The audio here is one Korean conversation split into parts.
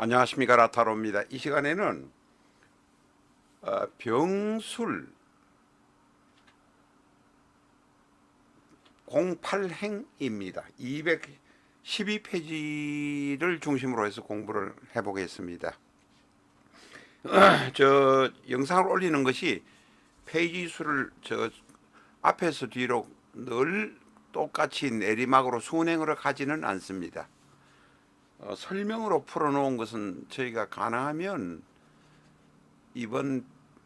안녕하십니까, 라타로입니다. 이 시간에는 병술 08행입니다. 212페이지를 중심으로 해서 공부를 해보겠습니다. 저 영상을 올리는 것이 페이지 수를 앞에서 뒤로 늘 똑같이 내리막으로 순행으로 가지는 않습니다. 설명으로 풀어놓은 것은 저희가 가능하면 이번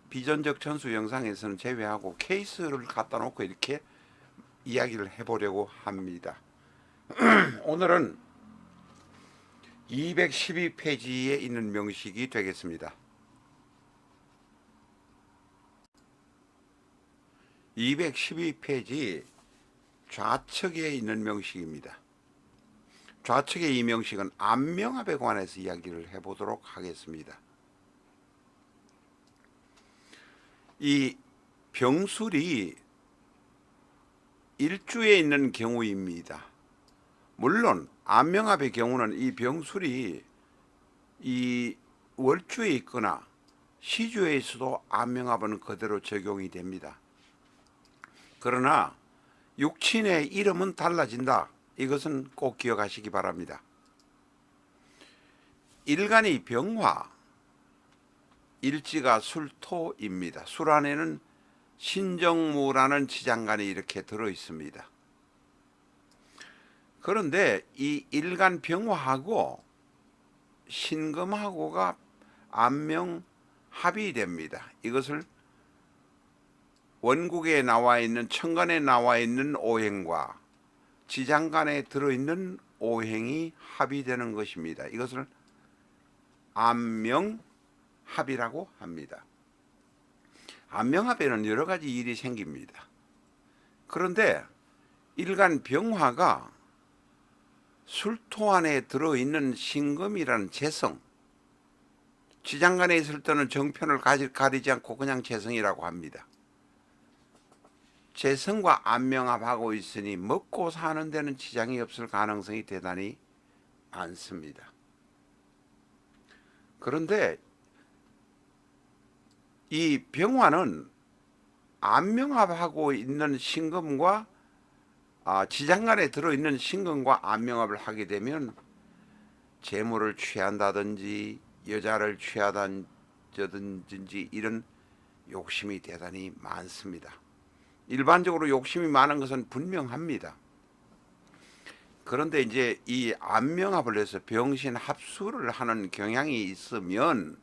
비전적 전수 영상에서는 제외하고 케이스를 갖다 놓고 이렇게 이야기를 해보려고 합니다. 오늘은 212페이지에 있는 명식이 되겠습니다. 212페이지 좌측에 있는 명식입니다. 좌측의 이 명식은 안명합에 관해서 이야기를 해보도록 하겠습니다. 이 병술이 일주에 있는 경우입니다. 물론 안명합의 경우는 이 병술이 이 월주에 있거나 시주에 있어도 안명합은 그대로 적용이 됩니다. 그러나 육친의 이름은 달라진다. 이것은 꼭 기억하시기 바랍니다. 일간이 병화, 일지가 술토입니다. 술 안에는 신정무라는 지장간이 이렇게 들어 있습니다. 그런데 이 일간 병화하고 신금하고가 안명합이 됩니다. 이것을 원국에 나와 있는 천간에 나와 있는 오행과 지장간에 들어있는 오행이 합이 되는 것입니다. 이것을 안명합이라고 합니다. 안명합에는 여러 가지 일이 생깁니다. 그런데 일간 병화가 술토 안에 들어있는 신금이라는 재성, 지장간에 있을 때는 정편을 가리지 않고 그냥 재성이라고 합니다. 재성과 안명합하고 있으니 먹고 사는 데는 지장이 없을 가능성이 대단히 많습니다. 그런데 이 병화는 안명합하고 있는 신금과 지장간에 들어있는 신금과 안명합을 하게 되면 재물을 취한다든지 여자를 취하다든지 이런 욕심이 대단히 많습니다. 일반적으로 욕심이 많은 것은 분명합니다. 그런데 이제 이 안명합을 해서 병신 합수를 하는 경향이 있으면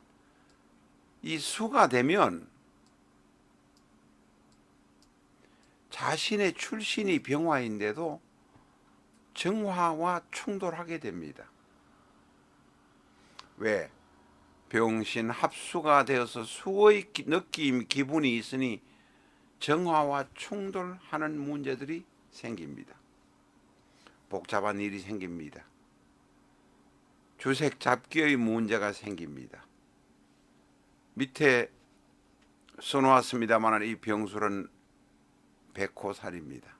이 수가 되면 자신의 출신이 병화인데도 정화와 충돌하게 됩니다. 왜? 병신 합수가 되어서 수의 느낌, 기분이 있으니 정화와 충돌하는 문제들이 생깁니다. 복잡한 일이 생깁니다. 주색 잡기의 문제가 생깁니다. 밑에 써놓았습니다만 이 병술은 백호살입니다.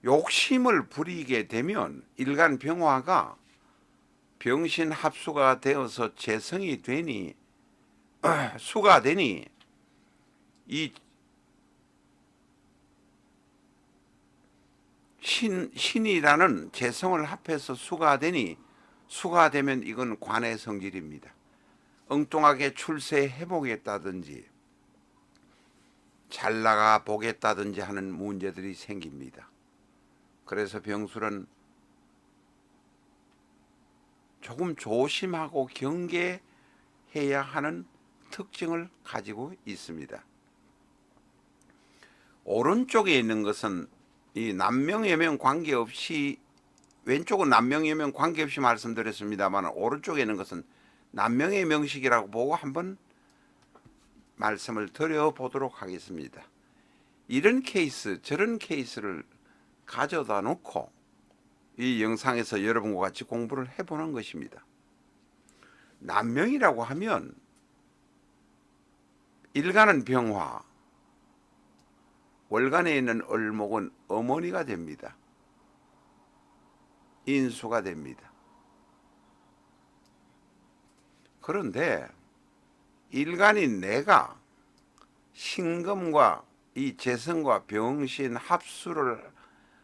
욕심을 부리게 되면 일간 병화가 병신 합수가 되어서 재성이 되니 수가 되니 이 신이라는 재성을 합해서 수가 되니 수가 되면 이건 관의 성질입니다. 엉뚱하게 출세해 보겠다든지 잘 나가 보겠다든지 하는 문제들이 생깁니다. 그래서 병술은 조금 조심하고 경계해야 하는 특징을 가지고 있습니다. 오른쪽에 있는 것은 이 남명여명 관계없이, 왼쪽은 남명여명 관계없이 말씀드렸습니다만 오른쪽에 있는 것은 남명의 명식이라고 보고 한번 말씀을 드려보도록 하겠습니다. 이런 케이스 저런 케이스를 가져다 놓고 이 영상에서 여러분과 같이 공부를 해보는 것입니다. 남명이라고 하면 일간은 병화, 월간에 있는 을목은 어머니가 됩니다. 인수가 됩니다. 그런데 일간인 내가 신금과 이 재성과 병신 합수를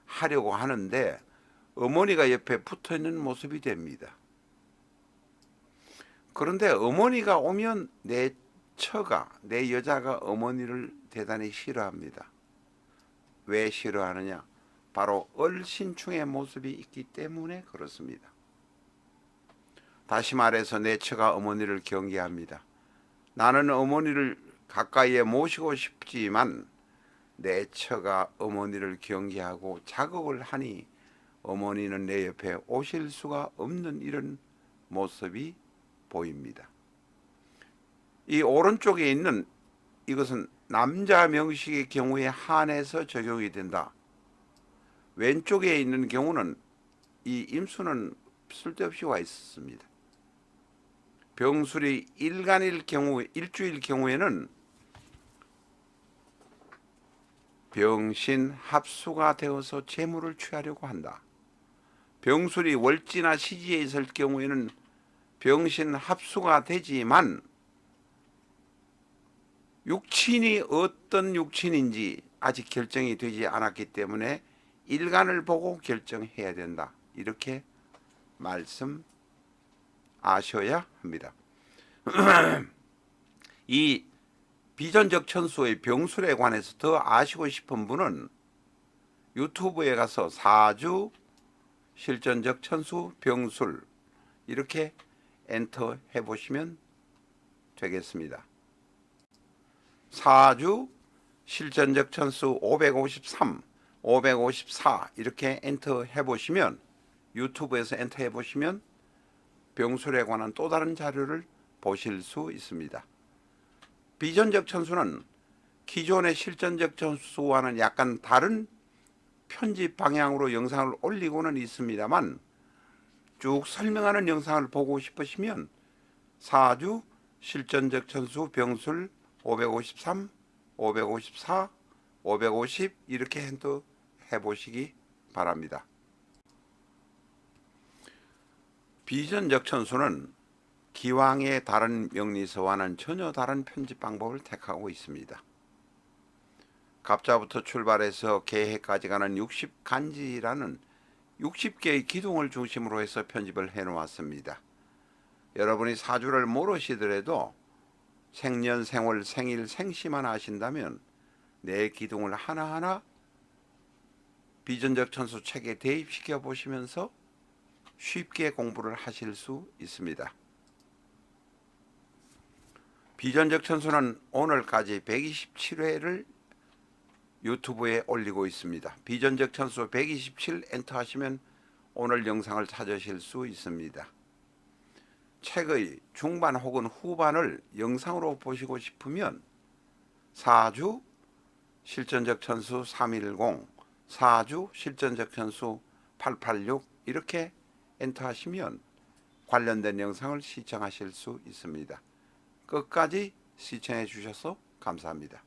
하려고 하는데 어머니가 옆에 붙어 있는 모습이 됩니다. 그런데 어머니가 오면 내 처가, 내 여자가 어머니를 대단히 싫어합니다. 왜 싫어하느냐? 바로 얼신충의 모습이 있기 때문에 그렇습니다. 다시 말해서 내 처가 어머니를 경계합니다. 나는 어머니를 가까이에 모시고 싶지만 내 처가 어머니를 경계하고 자극을 하니 어머니는 내 옆에 오실 수가 없는 이런 모습이 보입니다. 이 오른쪽에 있는 이것은 남자 명식의 경우에 한해서 적용이 된다. 왼쪽에 있는 경우는 이 임수는 쓸데없이 와 있었습니다. 병술이 일간일 경우, 일주일 경우에는 병신 합수가 되어서 재물을 취하려고 한다. 병술이 월지나 시지에 있을 경우에는 병신 합수가 되지만 육친이 어떤 육친인지 아직 결정이 되지 않았기 때문에 일간을 보고 결정해야 된다. 이렇게 말씀하셔야 합니다. 이 비전적 천수의 병술에 관해서 더 아시고 싶은 분은 유튜브에 가서 사주 실전적 천수 병술 이렇게 엔터 해보시면 되겠습니다. 사주 실전적 천수 553, 554 이렇게 엔터 해보시면 유튜브에서 엔터 해보시면 병술에 관한 또 다른 자료를 보실 수 있습니다. 비전적 천수는 기존의 실전적 천수와는 약간 다른 편집 방향으로 영상을 올리고는 있습니다만 쭉 설명하는 영상을 보고 싶으시면 사주 실전적 천수 병술 553, 554, 550 이렇게 엔터 해보시기 바랍니다. 비전적 천수는 기왕의 다른 명리서와는 전혀 다른 편집 방법을 택하고 있습니다. 갑자부터 출발해서 개해까지 가는 60간지라는 60개의 기둥을 중심으로 해서 편집을 해놓았습니다. 여러분이 사주를 모르시더라도 생년, 생월, 생일, 생시만 아신다면 내 기둥을 하나하나 비전적 천수 책에 대입시켜 보시면서 쉽게 공부를 하실 수 있습니다. 비전적 천수는 오늘까지 127회를 유튜브에 올리고 있습니다. 비전적 천수 127 엔터 하시면 오늘 영상을 찾으실 수 있습니다. 책의 중반 혹은 후반을 영상으로 보시고 싶으면 사주 실전적 천수 310, 사주 실전적 천수 886 이렇게 엔터 하시면 관련된 영상을 시청하실 수 있습니다. 끝까지 시청해 주셔서 감사합니다.